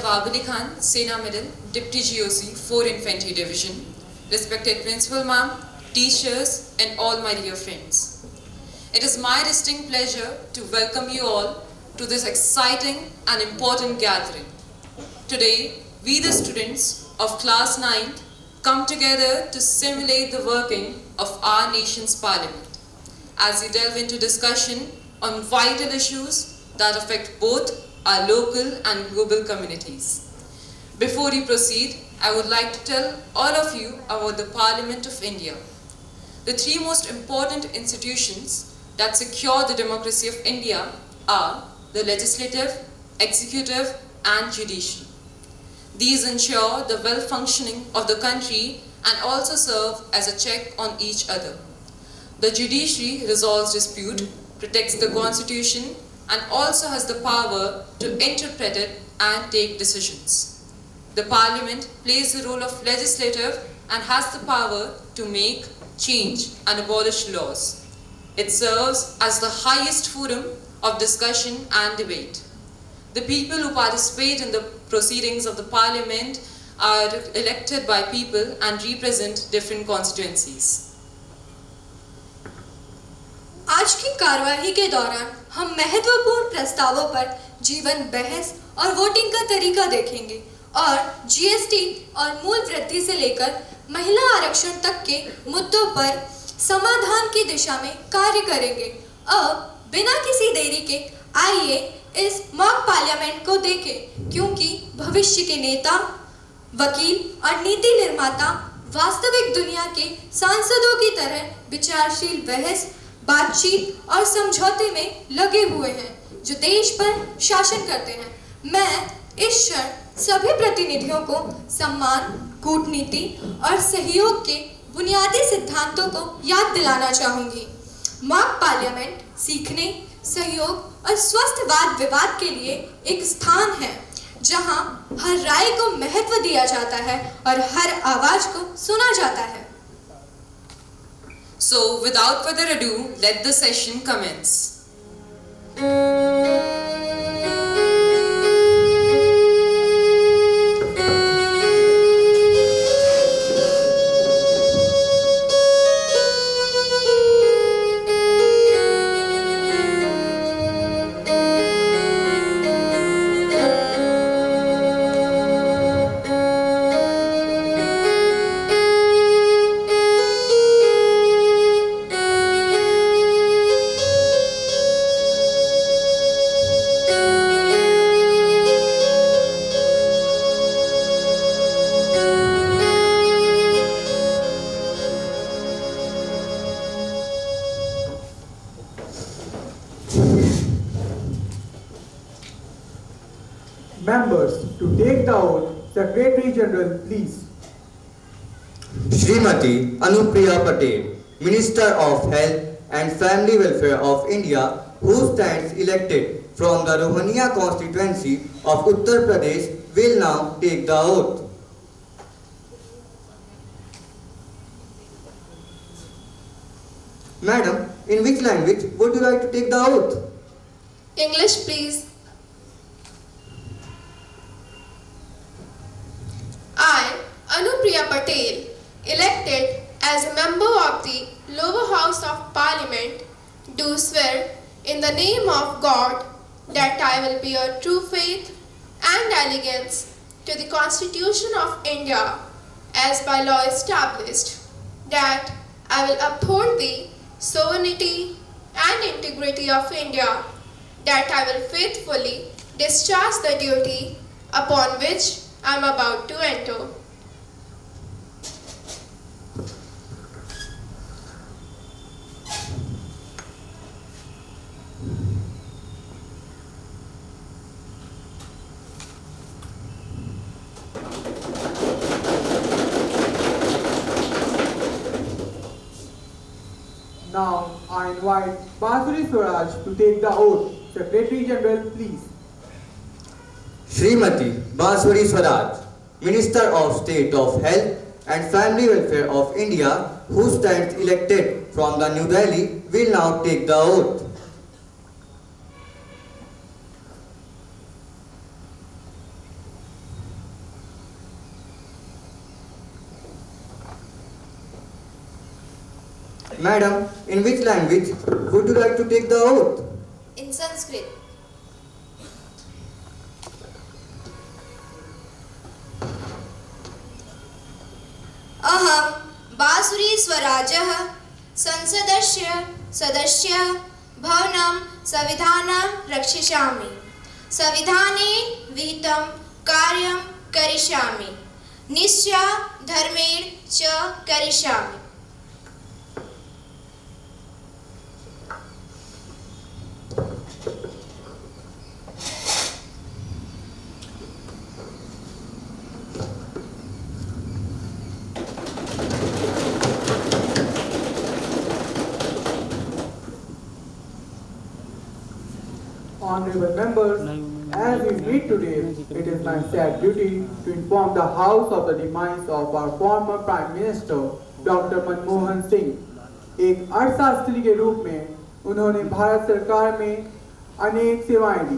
Nawab Ali Khan, Sena Medal, Deputy GOC, 4 Infantry Division, respected Principal Ma'am, teachers and all my dear friends. It is my distinct pleasure to welcome you all to this exciting and important gathering. Today, we the students of class 9th come together to simulate the working of our nation's parliament as we delve into discussion on vital issues that affect both our local and global communities. Before we proceed, I would like to tell all of you about the Parliament of India. The 3 most important institutions that secure the democracy of India are the legislative, executive and judiciary. These ensure the well-functioning of the country and also serve as a check on each other. The judiciary resolves dispute, protects the constitution and also has the power to interpret it and take decisions. The parliament plays the role of legislative and has the power to make, change and abolish laws. It serves as the highest forum of discussion and debate. The people who participate in the proceedings of the parliament are elected by people and represent different constituencies. आज की कार्यवाही के दौरान हम महत्वपूर्ण प्रस्तावों पर जीवन बहस और वोटिंग का तरीका देखेंगे और जीएसटी और मूल वृद्धि से लेकर महिला आरक्षण तक के मुद्दों पर समाधान की दिशा में कार्य करेंगे। अब बिना किसी देरी के आइए इस मॉक पार्लियामेंट को देखें, क्योंकि भविष्य के नेता, वकील और नीति निर्माता वास्तविक दुनिया के सांसदों की तरह विचारशील बहस, बातचीत और समझौते में लगे हुए हैं जो देश पर शासन करते हैं। मैं इस क्षण सभी प्रतिनिधियों को सम्मान, कूटनीति और सहयोग के बुनियादी सिद्धांतों को याद दिलाना चाहूंगी। मॉक पार्लियामेंट सीखने, सहयोग और स्वस्थ वाद विवाद के लिए एक स्थान है जहां हर राय को महत्व दिया जाता है और हर आवाज को सुना जाता है। So, without further ado, let the session commence. Members, to take the oath, Secretary General, please. Srimati Anupriya Patel, Minister of Health and Family Welfare of India, who stands elected from the Rohania constituency of Uttar Pradesh, will now take the oath. Madam, in which language would you like to take the oath? English, please. I, Anupriya Patel, elected as a member of the lower house of parliament, do swear in the name of God that I will bear true faith and allegiance to the Constitution of India as by law established, that I will uphold the sovereignty and integrity of India, that I will faithfully discharge the duty upon which I am about to enter. Now, I invite Basuri Swaraj to take the oath. Secretary General, please. Srimati Basuri Swaraj, Minister of State of Health and Family Welfare of India, who stands elected from the New Delhi, will now take the oath. Madam, in which language would you like to take the oath? In Sanskrit. अहम बासुरी स्वराजः संसदस्य सदस्यः भवनं संविधानं रक्षिष्यामि संविधाने विहितं कार्यं करिष्यामि निष्ठया धर्मेण च करिष्यामि. Honorable members, as we meet today, it is my sad duty to inform the House of the demise of our former Prime Minister, Dr. Manmohan Singh. एक अर्थशास्त्री के रूप में उन्होंने भारत सरकार में अनेक सेवाएं दी.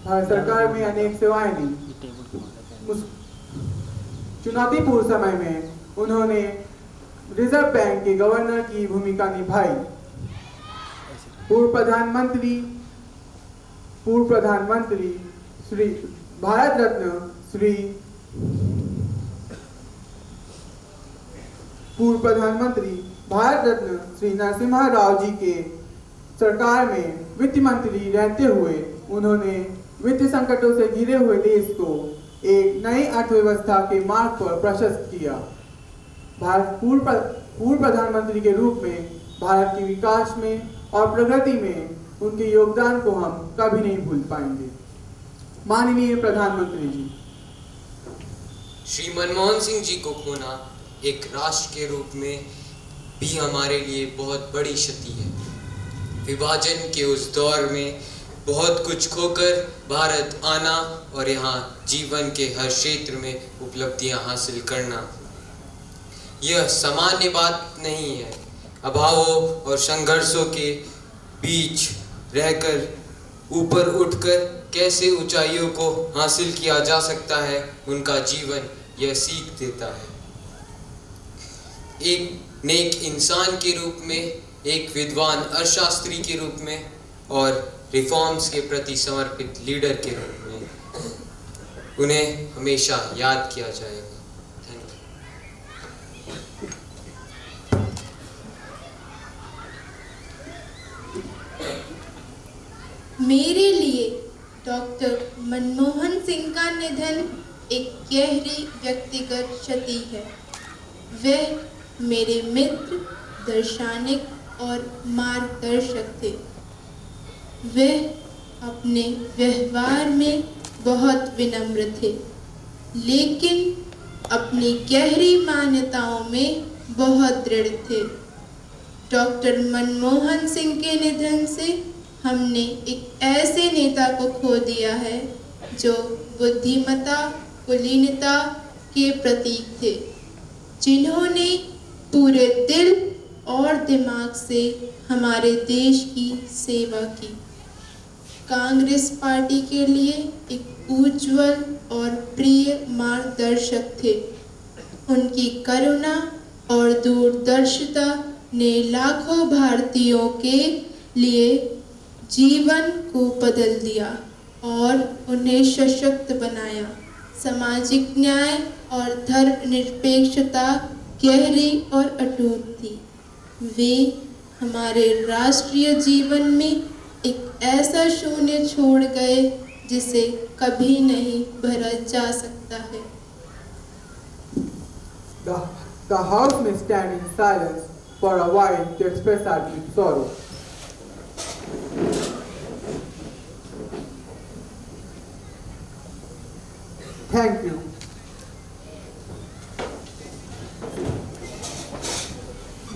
भारत सरकार में अनेक सेवाएं दी. उस चुनौतीपूर्ण समय में उन्होंने रिजर्व बैंक के गवर्नर की भूमिका निभाई. पूर्व प्रधानमंत्री श्री भारत रत्न श्री नरसिम्हा राव जी के सरकार में वित्त मंत्री रहते हुए उन्होंने वित्त संकटों से घिरे हुए देश को एक नई अर्थव्यवस्था के मार्ग पर प्रशस्त किया. पूर्व प्रधानमंत्री के रूप में भारत के विकास में और प्रगति में उनके योगदान को हम कभी नहीं भूल पाएंगे. माननीय प्रधानमंत्री जी, श्री मनमोहन सिंह जी को खोना एक राष्ट्र के रूप में भी हमारे लिए बहुत बड़ी क्षति है. विभाजन के उस दौर में बहुत कुछ खोकर भारत आना और यहाँ जीवन के हर क्षेत्र में उपलब्धियाँ हासिल करना, यह सामान्य बात नहीं है. अभावों और संघर्षों के बीच रहकर ऊपर उठकर कैसे ऊंचाइयों को हासिल किया जा सकता है, उनका जीवन यह सीख देता है. एक नेक इंसान के रूप में, एक विद्वान अर्थशास्त्री के रूप में और रिफॉर्म्स के प्रति समर्पित लीडर के रूप में उन्हें हमेशा याद किया जाएगा. मेरे लिए डॉक्टर मनमोहन सिंह का निधन एक गहरी व्यक्तिगत क्षति है. वह मेरे मित्र, दार्शनिक और मार्गदर्शक थे. वह अपने व्यवहार में बहुत विनम्र थे, लेकिन अपनी गहरी मान्यताओं में बहुत दृढ़ थे. डॉक्टर मनमोहन सिंह के निधन से हमने एक ऐसे नेता को खो दिया है जो बुद्धिमत्ता, कुलीनता के प्रतीक थे, जिन्होंने पूरे दिल और दिमाग से हमारे देश की सेवा की. कांग्रेस पार्टी के लिए एक उज्जवल और प्रिय मार्गदर्शक थे. उनकी करुणा और दूरदर्शिता ने लाखों भारतीयों के लिए जीवन को बदल दिया और उन्हें सशक्त बनाया. सामाजिक न्याय और धर्मनिरपेक्षता गहरी और अटूट थी. वे हमारे राष्ट्रीय जीवन में एक ऐसा शून्य छोड़ गए जिसे कभी नहीं भरा जा सकता है. The house may stand in silence for a while to express our deep sorrow. Thank you.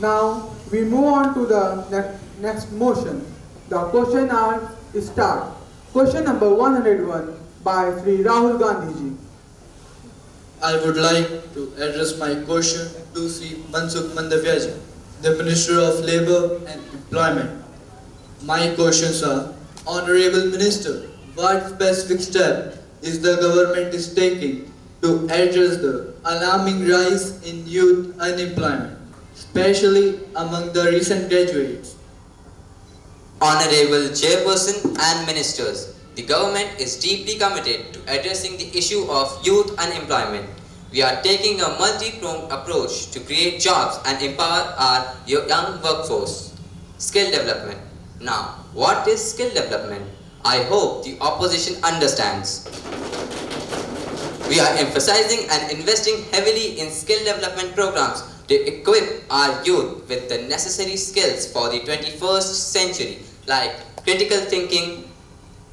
Now we move on to the next motion. The question hour start. Question number 101 by Sri Rahul Gandhi ji. I would like to address my question to Sri Mansukh Mandavia ji, the Minister of Labour and Employment. My questions are: Honorable Minister, what specific step is the government taking to address the alarming rise in youth unemployment, especially among the recent graduates. Honorable Chairperson and Ministers, the government is deeply committed to addressing the issue of youth unemployment. We are taking a multi-pronged approach to create jobs and empower our young workforce. Skill development. Now, what is skill development? I hope the opposition understands. We are emphasizing and investing heavily in skill development programs to equip our youth with the necessary skills for the 21st century, like critical thinking,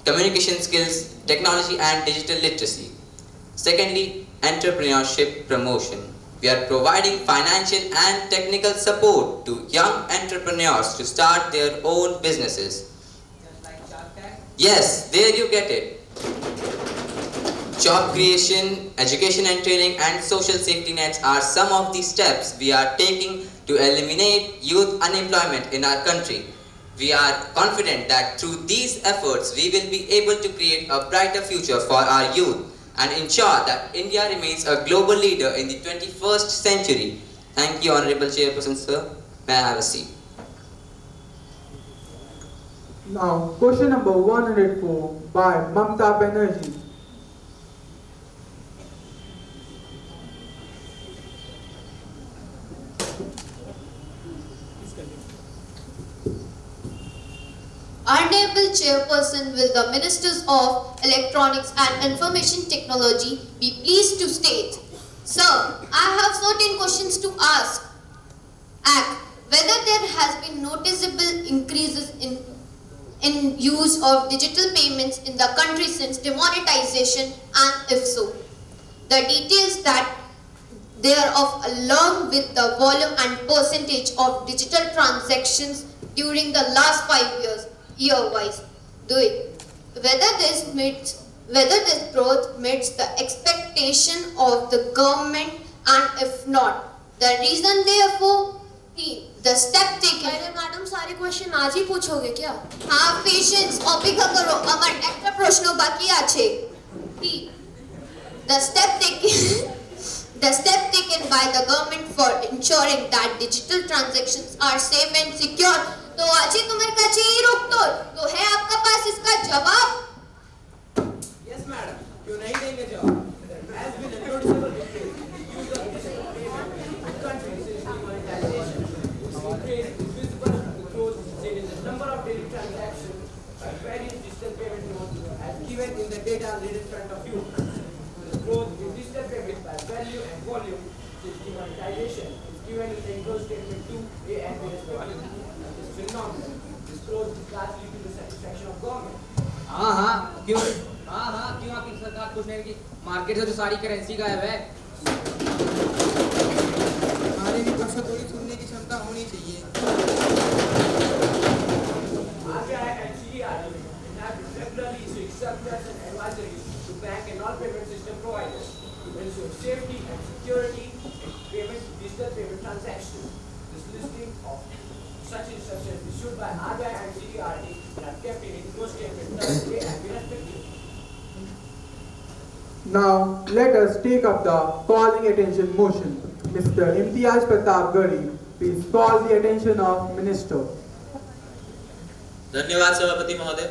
communication skills, technology and digital literacy. Secondly, entrepreneurship promotion. We are providing financial and technical support to young entrepreneurs to start their own businesses. Yes, there you get it. Job creation, education and training and social safety nets are some of the steps we are taking to eliminate youth unemployment in our country. We are confident that through these efforts we will be able to create a brighter future for our youth and ensure that India remains a global leader in the 21st century. Thank you, Honorable Chairperson, sir. May I have a seat? Now, question number 104 by Mamta Banerjee. Honorable Chairperson, will the Ministers of Electronics and Information Technology be pleased to state? Sir, I have certain questions to ask. Act, whether there has been noticeable increases in use of digital payments in the country since demonetization, and if so, the details that thereof along with the volume and percentage of digital transactions during the last 5 years, year-wise, do it. Whether this growth meets the expectation of the government, and if not, the reason therefore, the step taken. अरे madam सारे question आज ही पूछोगे क्या? हाँ, patience अपेक्षा करो, আমার একটা প্রশ্ন বাকি আছে। The step taken by the government for ensuring that digital transactions are safe and secure. तो आज ही तुम्हारे काছে ही उत्तर तो है आपका पास इसका जवाब? Yes, madam. क्यों नहीं देंगे जवाब? There has been a noticeable increase in use of digital payment in countries since demonetization. This increase is visible because there is a number of daily transactions by various digital payment modes as given in the data laid in front of you. The growth in digital payments by value and volume since demonetization is given in the enclosed statement 2A and B respectively. This phenomenon, this growth is largely to the satisfaction of government. क्यों आपकी सरकार खुश नहीं की? Market से तो सारी currency गायब है। हमारे भी कुछ थोड़ी सुनने की क्षमता होनी चाहिए। RBI and CDRE have regularly issued circulars and advisories to bank and non-payment system providers to ensure safety and security in digital payment transactions. This listing of such instructions issued by RBI and CDRE are kept in enclosed statement 3A and B respectively. Now, let us take up the calling attention motion. Mr. Imtiaz Pratap Gadi, please call the attention of Minister. धन्यवाद सभापति महोदय।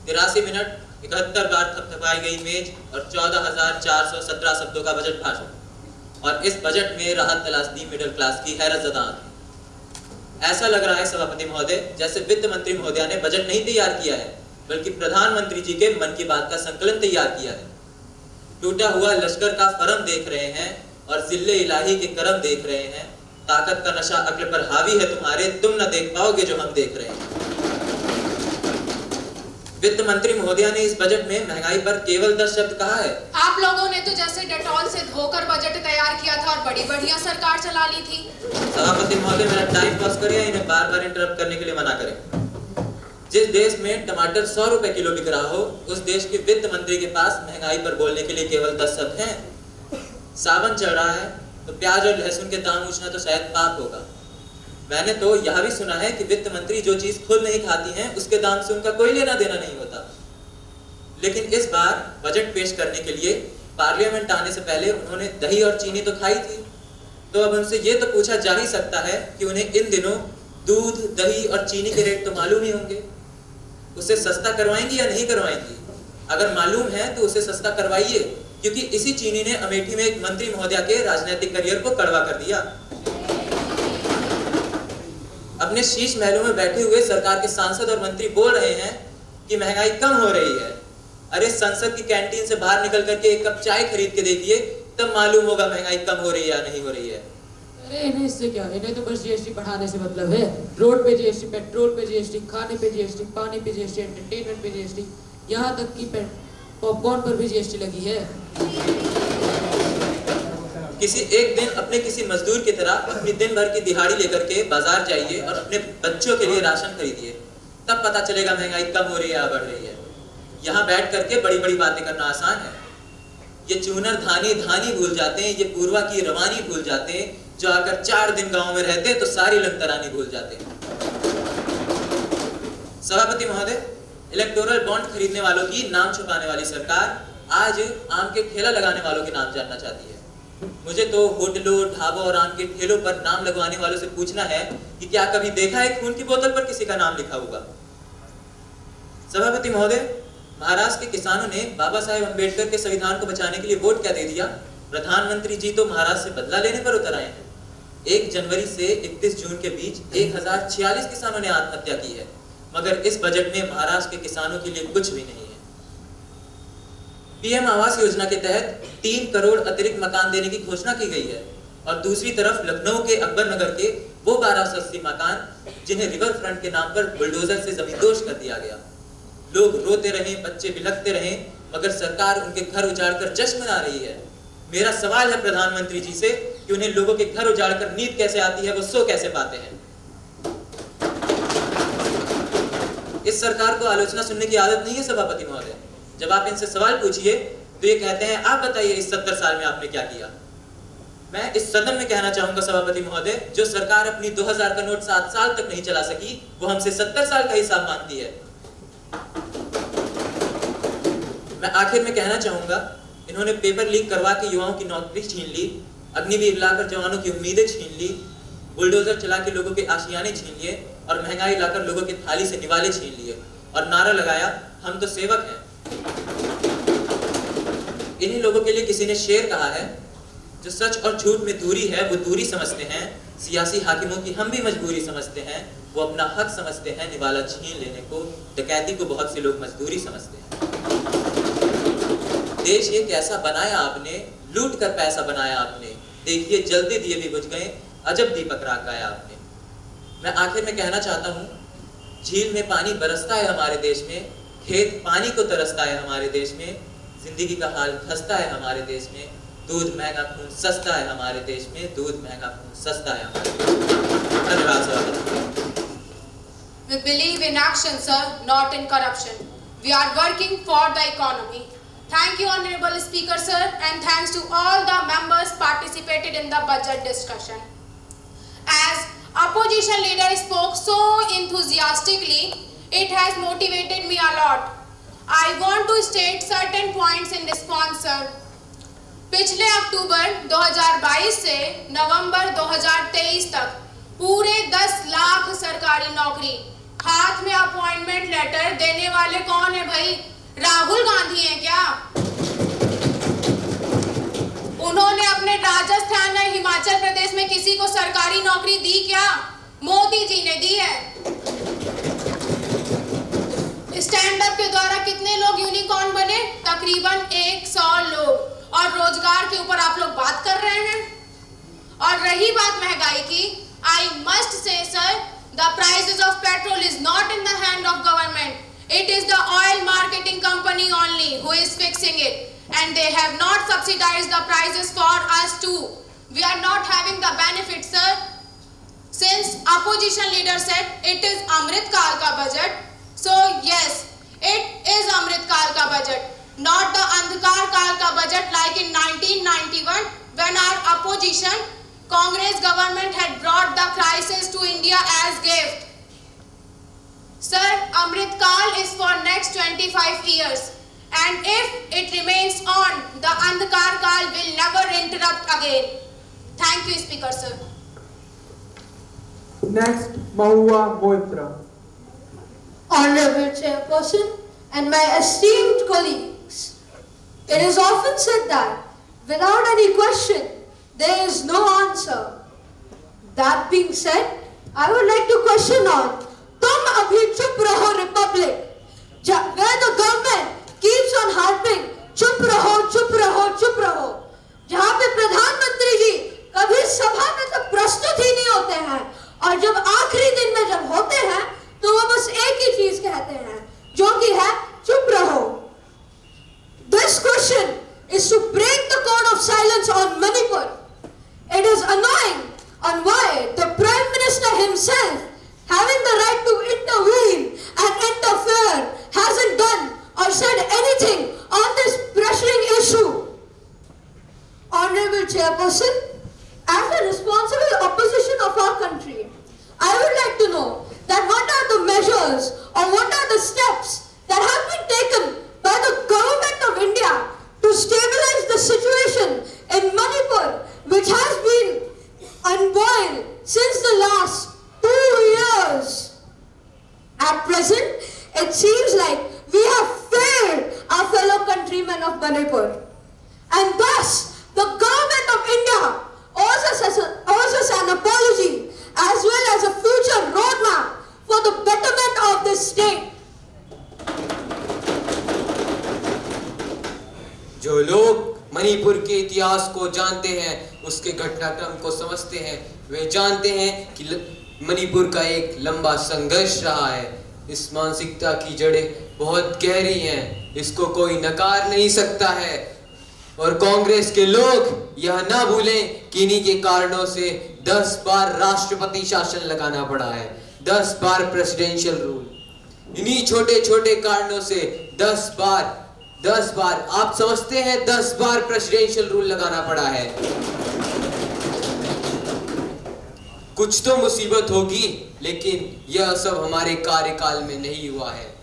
83 minute 71 बार थपथपाई गई मेज और 14,417 शब्दों का budget भाषण, और इस बजट में राहत तलाश दी मिडिल क्लास की हैरतज़दा आंखें। ऐसा लग रहा है सभापति महोदय जैसे वित्त मंत्री महोदया ने बजट नहीं तैयार किया है बल्कि प्रधानमंत्री जी के मन की बात का संकलन तैयार किया है। टूटा हुआ लश्कर का फरम देख रहे हैं और जिल्ले इलाही के करम देख रहे हैं। ताकत का नशा अक्ल पर हावी है तुम्हारे, तुम न देख पाओगे जो हम देख रहे हैं। वित्त मंत्री महोदया ने इस बजट में महंगाई पर केवल 10 शब्द कहा है। आप लोगों ने तो जैसे डेटॉल से धोकर बजट तैयार किया था और बड़ी बढ़िया सरकार चला ली थी। सभापति महोदय मेरा टाइम पास करें, इन्हें बार-बार इंटरप्ट करने के लिए मना करें। जिस देश में टमाटर 100 रुपए किलो बिक रहा हो, उस देश के वित्त मंत्री के पास महंगाई पर बोलने के लिए केवल 10 शब्द हैं। सावन चढ़ रहा है तो प्याज और लहसुन के दाम पूछना तो शायद पाप होगा। मैंने तो यह भी सुना है कि वित्त मंत्री जो चीज खुद नहीं खाती हैं उसके दाम से उनका कोई लेना देना नहीं होता। लेकिन इस बार बजट पेश करने के लिए पार्लियामेंट आने से पहले उन्होंने दही और चीनी तो खाई थी, तो अब उनसे ये तो पूछा जा ही सकता है कि उन्हें इन दिनों दूध, दही और चीनी के रेट तो मालूम ही होंगे। उसे सस्ता करवाएंगी या नहीं करवाएंगी? अगर मालूम है तो उसे सस्ता करवाइए, क्योंकि इसी चीनी ने अमेठी में एक मंत्री महोदया के राजनीतिक करियर को कड़वा कर दिया। अपने शीश महलों में बैठे हुए सरकार के सांसद और मंत्री बोल रहे हैं कि महंगाई कम हो रही है। अरे संसद की कैंटीन से बाहर निकल करके एक कप चाय खरीद के देखिए, तब मालूम होगा महंगाई कम हो रही है या नहीं हो रही है। अरे इन्हें इससे क्या, इन्हें तो बस जीएसटी बढ़ाने से मतलब है। रोड पे जीएसटी, पेट्रोल पे जीएसटी, खाने पे जीएसटी, पानी पे जीएसटी, एंटरटेनमेंट पे जीएसटी, यहाँ तक कि पॉपकॉर्न पर भी जीएसटी लगी है। किसी एक दिन अपने किसी मजदूर की तरह अपनी दिन भर की दिहाड़ी लेकर के बाजार जाइए और अपने बच्चों के लिए राशन खरीदिए, तब पता चलेगा महंगाई कम हो रही है या बढ़ रही है। यहाँ बैठ करके बड़ी बड़ी बातें करना आसान है। ये चूनर धानी धानी भूल जाते हैं, ये पूर्वा की रवानी भूल जाते हैं, जो आकर 4 दिन गांव में रहते हैं तो सारी लंतरानी भूल जाते हैं। सभापति महोदय, इलेक्टोरल बॉन्ड खरीदने वालों की नाम छुपाने वाली सरकार आज आम के ठेला लगाने वालों के नाम जानना चाहती है। मुझे तो होटलों, ढाबों और आम के ठेलों पर नाम लगवाने वालों से पूछना है कि क्या कभी देखा है खून की बोतल पर किसी का नाम लिखा होगा? सभापति महोदय, महाराष्ट्र के किसानों ने बाबा साहेब अम्बेडकर के संविधान को बचाने के लिए वोट क्या दे दिया? प्रधानमंत्री जी तो महाराष्ट्र से बदला लेने पर उतर आए हैं। 1 जनवरी से 31 जून के बीच 1046 किसानों ने आत्महत्या की है, मगर इस बजट में महाराष्ट्र के किसानों के लिए कुछ भी नहीं है। पीएम आवास योजना के तहत 3 करोड़ अतिरिक्त मकान देने की घोषणा की गई है, और दूसरी तरफ लखनऊ के अकबर नगर के वो 1280 मकान जिन्हें रिवर फ्रंट के नाम पर बुलडोजर से जमींदोज कर दिया गया। लोग रोते रहे, बच्चे बिलखते रहे, मगर सरकार उनके घर उजाड़कर जश्न मना रही है। मेरा सवाल है प्रधानमंत्री जी से कि उन्हें लोगों के घर उजाड़कर नींद कैसे आती है, वो सो कैसे पाते हैं? इस सरकार को आलोचना सुनने की आदत नहीं है सभापति महोदय। जब आप इनसे सवाल पूछिए तो ये कहते हैं आप बताइए इस 70 साल में आपने क्या किया। मैं इस सदन में कहना चाहूंगा सभापति महोदय, जो सरकार अपनी 2000 का नोट 7 साल तक नहीं चला सकी, वो हमसे 70 साल का हिसाब मांगती है। मैं आखिर में कहना चाहूंगा, इन्होंने पेपर लीक करवा के युवाओं की नौकरी छीन ली, अग्निवीर लाकर जवानों की उम्मीदें छीन ली, बुलडोजर चला के लोगों के आशियाने छीन लिए, और महंगाई लाकर लोगों की थाली से निवाले छीन लिए, और नारा लगाया हम तो सेवक हैं। इन्हीं लोगों के लिए किसी ने शेर कहा है, जो सच और झूठ में दूरी है वो दूरी समझते हैं, सियासी हाकिमों की हम भी मजबूरी समझते हैं, वो अपना हक समझते हैं, निवाला छीन लेने को, डकैती को बहुत से लोग मजदूरी समझते हैं। देश ये कैसा बनाया आपने, लूट कर पैसा बनाया आपने, देखिए जलते दिए भी बुझ गए, अजब दीपक राग गाया आपने। मैं आखिर में कहना चाहता हूँ, झील में पानी बरसता है हमारे देश में, खेत पानी को तरसता है हमारे देश में, जिंदगी का हाल खस्ता है हमारे देश में, दूध महंगा खून सस्ता है हमारे देश में, दूध महंगा खून सस्ता है हमारे देश में। धन्यवाद सभापति। We believe in action, sir, not in corruption. We are working for the economy. Thank you, Honorable Speaker, sir, and thanks to all the members participated in the budget discussion. As opposition leader spoke so enthusiastically, it has motivated me a lot. I want to state certain points in response, sir. पिछले अक्टूबर 2022 से नवंबर 2023 तक पूरे 10 लाख सरकारी नौकरी, हाथ में appointment letter देने वाले कौन है भाई? राहुल गांधी हैं क्या? उन्होंने अपने राजस्थान और हिमाचल प्रदेश में किसी को सरकारी नौकरी दी क्या? मोदी जी ने दी है। स्टैंड अप के द्वारा कितने लोग यूनिकॉर्न बने? तकरीबन 100 लोग। और रोजगार के ऊपर आप लोग बात कर रहे हैं। और रही बात महंगाई की, I must say, sir, the prices of petrol is not in the hand of government. It is the oil marketing company only who is fixing it, and they have not subsidized the prices for us too. We are not having the benefit, sir. Since opposition leader said it is Amrit Kal ka budget, so yes, it is Amrit Kal ka budget, not the Andhkar Kal ka budget like in 1991 when our opposition Congress government had brought the crisis to India as gift. Sir, Amrit Kal is for next 25 years And if it remains on, the Andhkar Kal will never interrupt again. Thank you, Speaker Sir. Next, Mahua Moitra. Honorable Chairperson and my esteemed colleagues, it is often said that without any question, there is no answer. That being said, I would like to question on Tum Abhi Chup Raho Republic, where the government keeps on harping Chup Raho, Chup Raho, Chup Raho, जहाँ पे प्रधानमंत्री जी कभी सभा में तो प्रस्तुत ही नहीं होते हैं और जब आखिरी दिन में जब होते हैं तो वो बस एक ही चीज कहते हैं जो कि है चुप रहो. This question is to break the code of silence on Manipur. It is annoying on why the Prime Minister himself, having the right to intervene and interfere, hasn't done or said anything on this pressuring issue. Honorable Chairperson, as a responsible opposition of our country, I would like to know that what are the measures or what are the steps that have been taken by the government of India to stabilize the situation in Manipur, which has been unboiled since the last 2 years. At present, it seems like we have failed our fellow countrymen of Manipur. And thus, the government of India owes us an apology as well as a future roadmap for the betterment of this state. जो लोग मणिपुर के इतिहास को जानते हैं, उसके घटनाक्रम को समझते हैं, वे जानते हैं कि मणिपुर का एक लंबा संघर्ष रहा है. इस मानसिकता की जड़ें बहुत गहरी हैं, इसको कोई नकार नहीं सकता है. और कांग्रेस के लोग यह ना भूलें कि इन्हीं के कारणों से 10 बार राष्ट्रपति शासन लगाना पड़ा है, 10 बार प्रेसिडेंशियल रूल. इन्हीं छोटे छोटे कारणों से 10 बार आप समझते हैं 10 बार प्रेसिडेंशियल रूल लगाना पड़ा है. कुछ तो मुसीबत होगी, लेकिन यह सब हमारे कार्यकाल में नहीं हुआ है.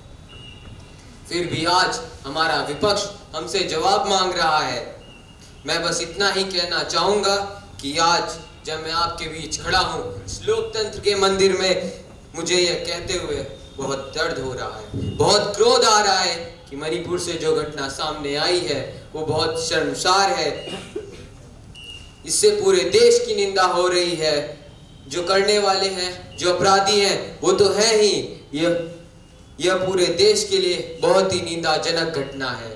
फिर भी आज हमारा विपक्ष हमसे जवाब मांग रहा है. मैं बस इतना ही कहना चाहूंगा कि आज जब मैं आपके बीच खड़ा हूं इस लोकतंत्र के मंदिर में, मुझे यह कहते हुए बहुत दर्द हो रहा है, बहुत क्रोध आ रहा है कि मणिपुर से जो घटना सामने आई है वो बहुत शर्मसार है. इससे पूरे देश की निंदा हो रही है. जो करने वाले हैं, जो अपराधी हैं, वो तो है ही. यह पूरे देश के लिए बहुत ही निंदाजनक घटना है.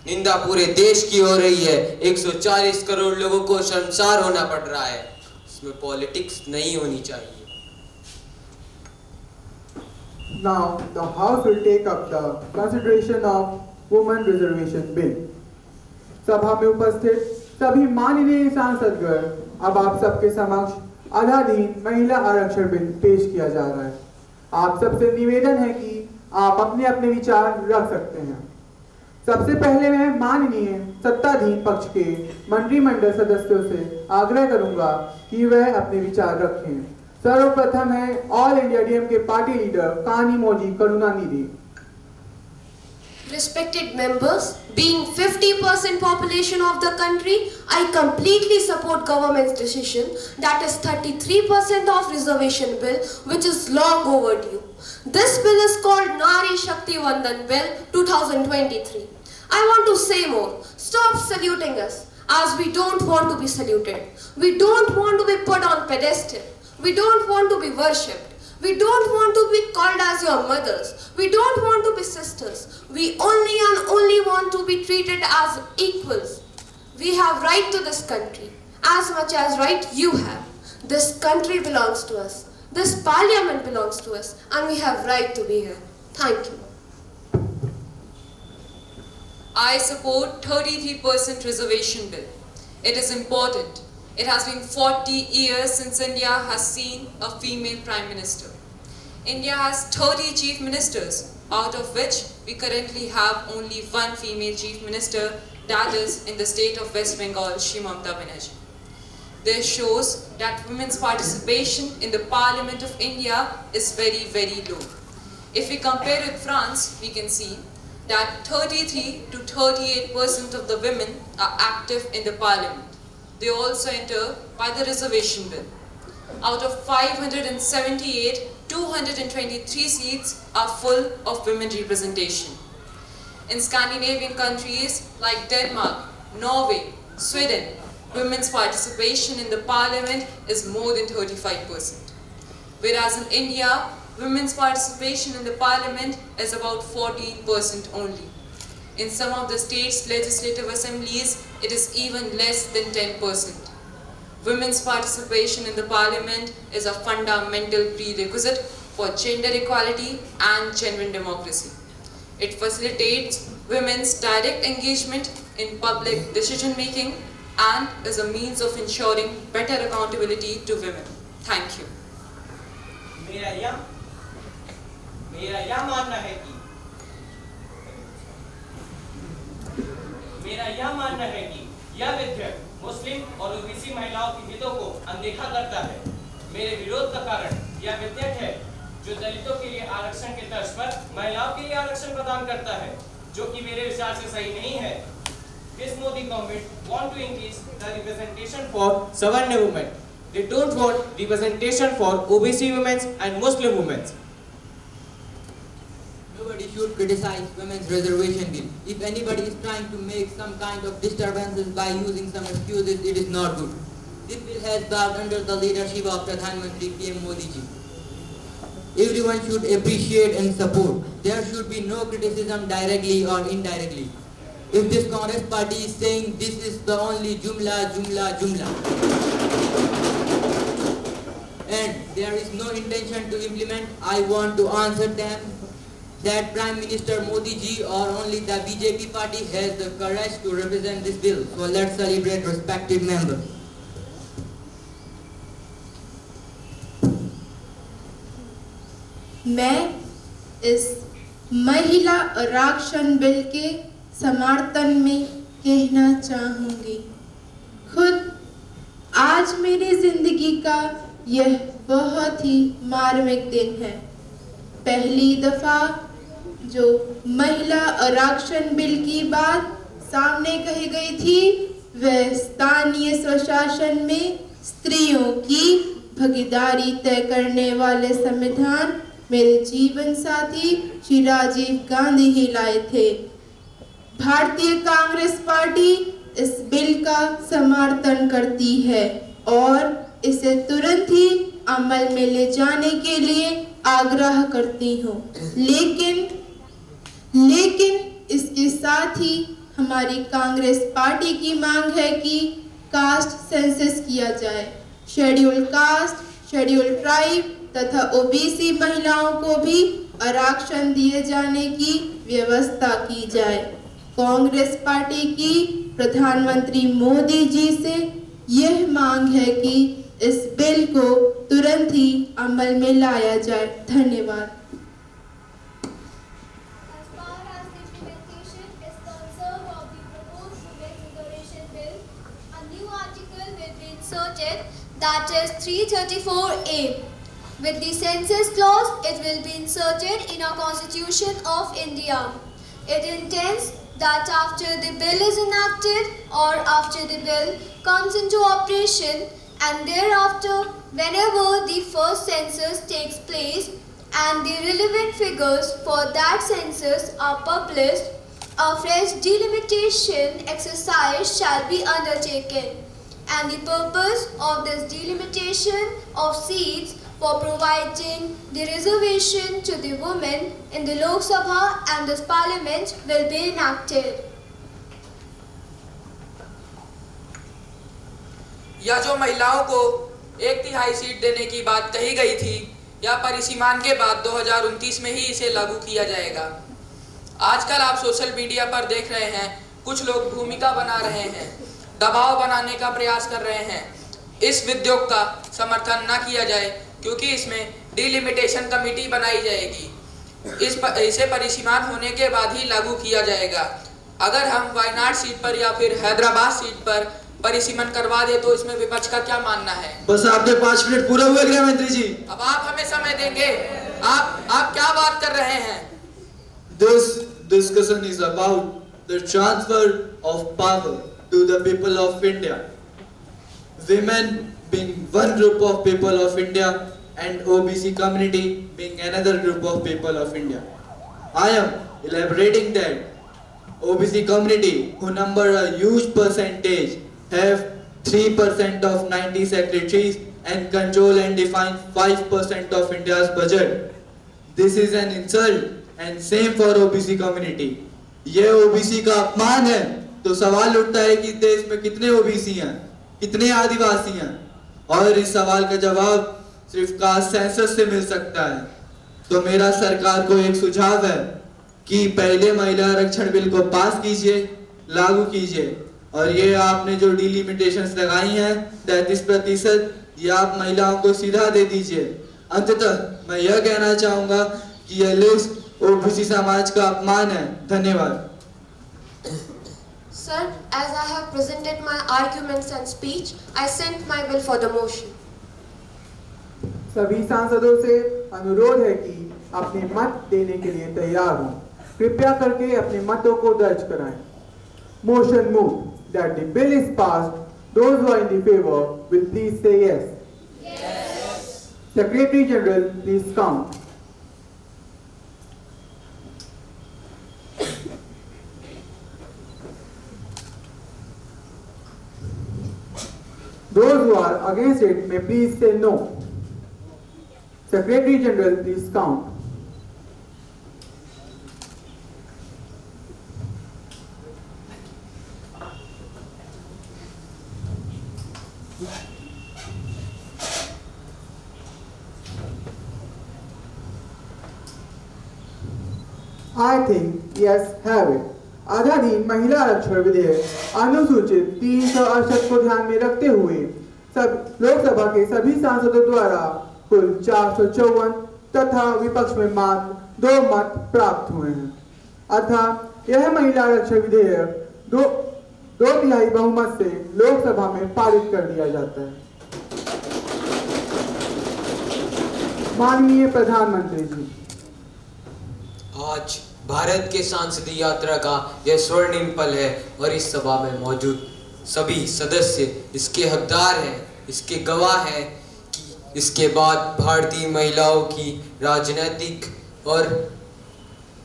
निंदा पूरे देश की हो रही है. 140 करोड़ लोगों को शर्मसार होना पड़ रहा है. इसमें पॉलिटिक्स नहीं होनी चाहिए. Now, the House will take up the consideration of Women Reservation Bill. सभा में उपस्थित सभी माननीय सांसदगण, अब आप सबके समक्ष आधाधीन महिला आरक्षण बिल पेश किया जा रहा है. आप सबसे निवेदन है कि आप अपने अपने विचार रख सकते हैं. सबसे पहले मैं माननीय सत्ताधीन पक्ष के मंत्रिमंडल सदस्यों से आग्रह करूंगा कि वह अपने विचार रखें. सर्वप्रथम है all India DMK party leader Kanimozhi Karunanidhi. Respected members, being 50% population of the country, I completely support government's decision, that is 33% of reservation bill, which is long overdue. This bill is called Nari Shakti Vandan Bill 2023. I want to say more. Stop saluting us, as we don't want to be saluted. We don't want to be put on pedestal. We don't want to be worshipped. We don't want to be called as your mothers. We don't want to be sisters. We only and only want to be treated as equals. We have right to this country as much as right you have. This country belongs to us. This parliament belongs to us, and we have right to be here. Thank you. I support 33% reservation bill. It is important. It has been 40 years since India has seen a female Prime Minister. India has 30 Chief Ministers, out of which we currently have only one female Chief Minister, that is in the state of West Bengal, Shri Mamata Banerjee. This shows that women's participation in the Parliament of India is very, very low. If we compare with France, we can see that 33 to 38% of the women are active in the parliament. They also enter by the reservation bill. Out of 578, 223 seats are full of women representation. In Scandinavian countries like Denmark, Norway, Sweden, women's participation in the parliament is more than 35%. Whereas in India, women's participation in the parliament is about 14% only. In some of the states' legislative assemblies, it is even less than 10%. Women's participation in the parliament is a fundamental prerequisite for gender equality and genuine democracy. It facilitates women's direct engagement in public decision making and is a means of ensuring better accountability to women. Thank you. मेरा यह मानना है कि यह विधेयक मुस्लिम और OBC महिलाओं के हितों को अनदेखा करता है। मेरे विरोध का कारण यह विधेयक है जो दलितों के लिए आरक्षण के तर्ज पर महिलाओं के लिए आरक्षण प्रदान करता है, जो कि मेरे विचार से सही नहीं है। This Modi government want to increase the representation for Savarna women. They don't want representation for OBC women and Muslim women. Nobody should criticize women's reservation bill. If anybody is trying to make some kind of disturbances by using some excuses, it is not good. This bill has brought under the leadership of Pradhan Mantri PM Modi ji. Everyone should appreciate and support. There should be no criticism directly or indirectly. If this Congress party is saying this is the only jumla, and there is no intention to implement, I want to answer them that Prime Minister Modi ji or only the BJP party has the courage to represent this bill. So let's celebrate respected members. मैं इस महिला आरक्षण bill के समर्थन में कहना चाहूँगी। खुद आज मेरी जिंदगी का यह बहुत ही मार्मिक दिन है। पहली दफा जो महिला आरक्षण बिल की बात सामने कही गई थी वह स्थानीय स्वशासन में स्त्रियों की भागीदारी तय करने वाले संविधान मेरे जीवन साथी श्री राजीव गांधी ही लाए थे। भारतीय कांग्रेस पार्टी इस बिल का समर्थन करती है और इसे तुरंत ही अमल में ले जाने के लिए आग्रह करती हूँ। लेकिन इसके साथ ही हमारी कांग्रेस पार्टी की मांग है कि कास्ट सेंसस किया जाए। शेड्यूल कास्ट, शेड्यूल ट्राइब तथा ओबीसी महिलाओं को भी आरक्षण दिए जाने की व्यवस्था की जाए। कांग्रेस पार्टी की प्रधानमंत्री मोदी जी से यह मांग है कि इस बिल को तुरंत ही अमल में लाया जाए। धन्यवाद। That is 334A. With the census clause, it will be inserted in our Constitution of India. It intends that after the bill is enacted or after the bill comes into operation and thereafter whenever the first census takes place and the relevant figures for that census are published, a fresh delimitation exercise shall be undertaken. And the purpose of this delimitation of seats for providing the reservation to the women in the Lok Sabha and this parliament will be enacted. यह जो महिलाओं को 1/3 seat देने की बात कही गई थी, यह परिसीमान के बाद 2029 में ही इसे लागू किया जाएगा। आजकल आप सोशल मीडिया पर देख रहे हैं, कुछ लोग भूमिका बना रहे हैं, दबाव बनाने का प्रयास कर रहे हैं। इस विधेयक का समर्थन न किया जाए क्योंकि इसमें डिलिमिटेशन कमेटी बनाई जाएगी। इसे परिसीमान होने के बाद ही लागू किया जाएगा। अगर हम वायनाड सीट पर या फिर हैदराबाद सीट पर परिसीमन करवा दे तो इसमें विपक्ष का क्या मानना है? बस आपके 5 मिनट पूरा हुए गृह मंत्री जी। अब आप हमें समय देंगे। आप क्या बात कर रहे हैं? This discussion is about the transfer of power to the people of India. Women being one group of people of India and OBC community being another group of people of India. I am elaborating that OBC community, who number a huge percentage, have 3% of 90 secretaries and control and define 5% of India's budget. This is an insult and same for OBC community. ये OBC का अपमान है, तो सवाल उठता है कि देश में कितने OBC हैं, कितने आदिवासी हैं, और इस सवाल का जवाब सिर्फ कास्ट सेंसस से मिल सकता है। तो मेरा सरकार को एक सुझाव है कि पहले महिला आरक्षण बिल को पास कीजिए, लागू कीजिए, और ये आपने जो डिलिमिटेशंस लगाई हैं 33%, ये आप महिलाओं को सीधा दे दीजिए। अंततः मैं यह कहना चाहूँगा कि यह लिस्ट ओबीसी समाज का अपमान है। धन्यवाद। Sir, as I have presented my arguments and speech, I sent my bill for the motion. सभी सांसदों से अनुरोध है कि अपने मत देने के लिए तैयार हों। कृपया करके अपने मतों को दर्ज कराएं। Motion moved that the bill is passed. Those who are in the favor will please say yes. Yes. Secretary General, please count. Those who are against it may please say no. Secretary General, please count. I think yes, have it. आधाधीन महिला आरक्षण विधेयक अनुसूचित 368 को ध्यान में रखते हुए सब लोकसभा के सभी सांसदों द्वारा कुल 454 तथा विपक्ष में मात्र 2 मत प्राप्त हुए हैं। अतः यह महिला आरक्षण विधेयक दो तिहाई बहुमत से लोकसभा में पारित कर दिया जाता है। माननीय प्रधानमंत्री जी, आज भारत के सांसदीय यात्रा का यह स्वर्णिम पल है और इस सभा में मौजूद सभी सदस्य इसके हकदार हैं, इसके गवाह हैं कि इसके बाद भारतीय महिलाओं की राजनीतिक और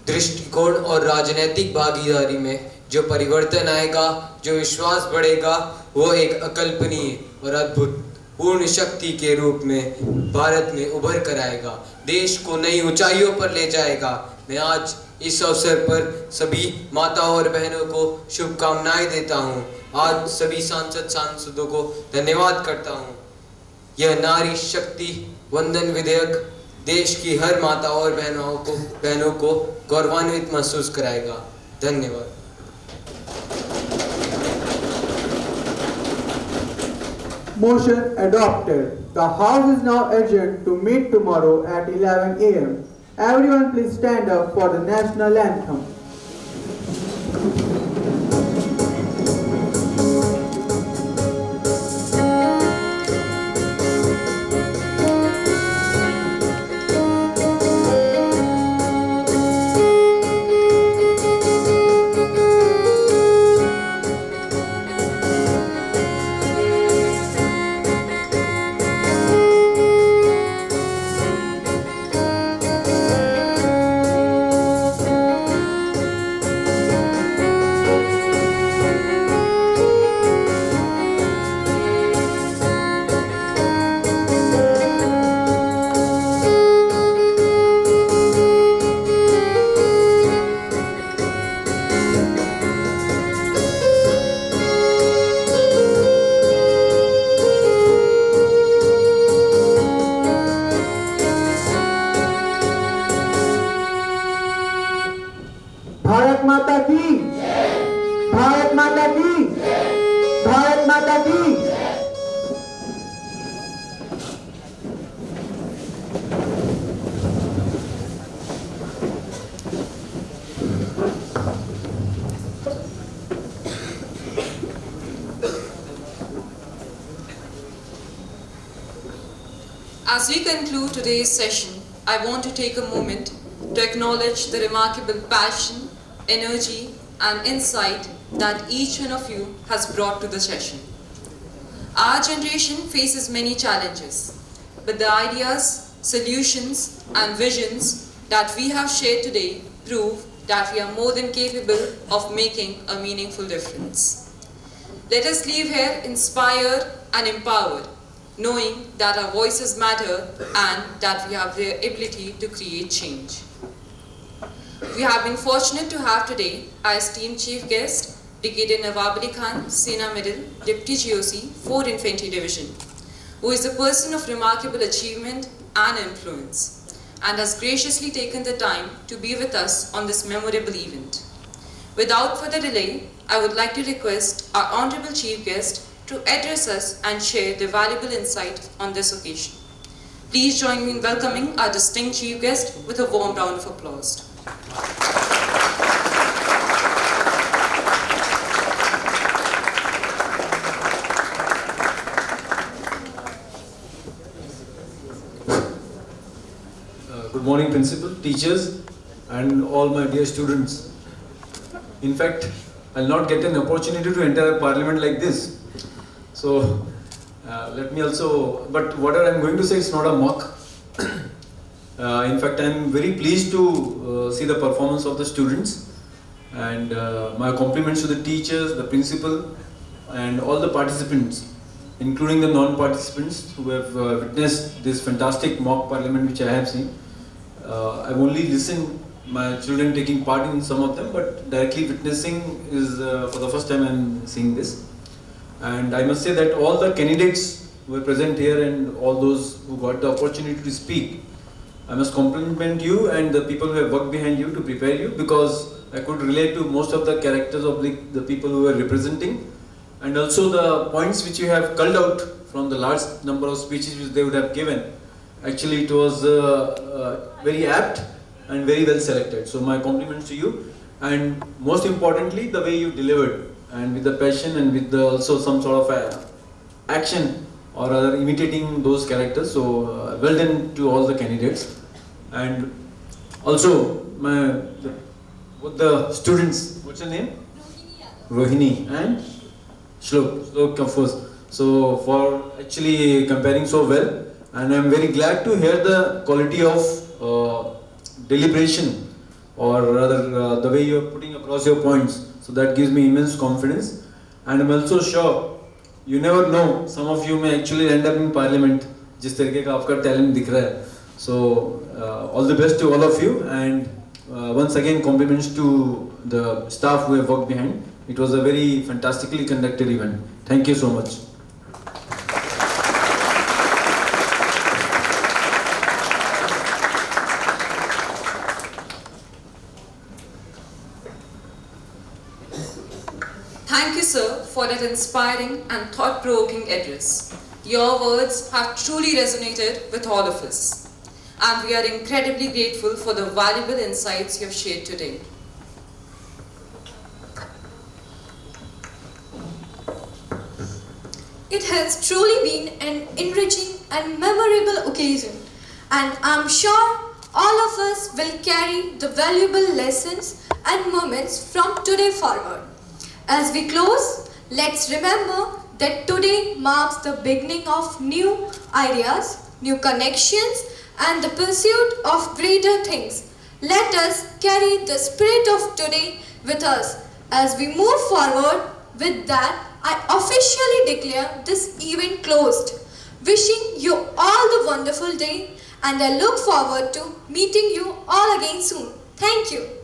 दृष्टिकोण और राजनीतिक भागीदारी में जो परिवर्तन आएगा, जो विश्वास बढ़ेगा, वो एक अकल्पनीय और अद्भुत पूर्ण शक्ति के रूप में भारत में उभर कर आएगा, देश को नई ऊंचाइयों पर ले जाएगा। मैं आज इस अवसर पर सभी माताओं और बहनों को शुभकामनाएं देता हूं। आज सभी सांसदों को धन्यवाद करता हूं। यह नारी शक्ति वंदन विधेयक देश की हर माताओं और बहनों को गौरवान्वित महसूस कराएगा। धन्यवाद। Motion adopted. The House is now adjourned to meet tomorrow at 11 a.m. Everyone please stand up for the national anthem. Bharat माता की, भारत माता की, भारत माता की। As we conclude today's session, I want to take a moment to acknowledge the remarkable passion, energy, and insight that each one of you has brought to the session. Our generation faces many challenges, but the ideas, solutions, and visions that we have shared today prove that we are more than capable of making a meaningful difference. Let us leave here inspired and empowered, knowing that our voices matter and that we have the ability to create change. We have been fortunate to have today our esteemed chief guest, Brigadier Nawab Ali Khan, Sena Medal, Deputy GOC, 4 Infantry Division, who is a person of remarkable achievement and influence, and has graciously taken the time to be with us on this memorable event. Without further delay, I would like to request our Honorable Chief Guest to address us and share their valuable insight on this occasion. Please join me in welcoming our distinguished Chief Guest with a warm round of applause. Good morning, principal, teachers, and all my dear students. In fact, I'll not get an opportunity to enter a parliament like this. So, let me also, but whatever I'm going to say is not a mock. In fact, I'm very pleased to see the performance of the students, and my compliments to the teachers, the principal, and all the participants, including the non-participants who have witnessed this fantastic mock parliament which I have seen. I've only listened my children taking part in some of them, but directly witnessing is for the first time I'm seeing this. And I must say that all the candidates who were present here and all those who got the opportunity to speak, I must compliment you and the people who have worked behind you to prepare you, because I could relate to most of the characters of the people who were representing, and also the points which you have culled out from the large number of speeches which they would have given. Actually, it was very apt and very well selected. So my compliments to you, and most importantly, the way you delivered, and with the passion and with also some sort of action or rather imitating those characters. So well done to all the candidates, and also with the students. What's your name? Rohini and Shlok, of course. So for actually comparing so well. And I'm very glad to hear the quality of deliberation, or rather the way you're putting across your points. So that gives me immense confidence. And I'm also sure, you never know, some of you may actually end up in parliament. Jis tarike ka aapka talent dikh raha hai. So all the best to all of you, and once again compliments to the staff who have worked behind. It was a very fantastically conducted event. Thank you so much. Thank you, sir, for that inspiring and thought-provoking address. Your words have truly resonated with all of us, and we are incredibly grateful for the valuable insights you have shared today. It has truly been an enriching and memorable occasion, and I'm sure all of us will carry the valuable lessons and moments from today forward. As we close, let's remember that today marks the beginning of new ideas, new connections, and the pursuit of greater things. Let us carry the spirit of today with us as we move forward. With that, I officially declare this event closed. Wishing you all the wonderful day, and I look forward to meeting you all again soon. Thank you.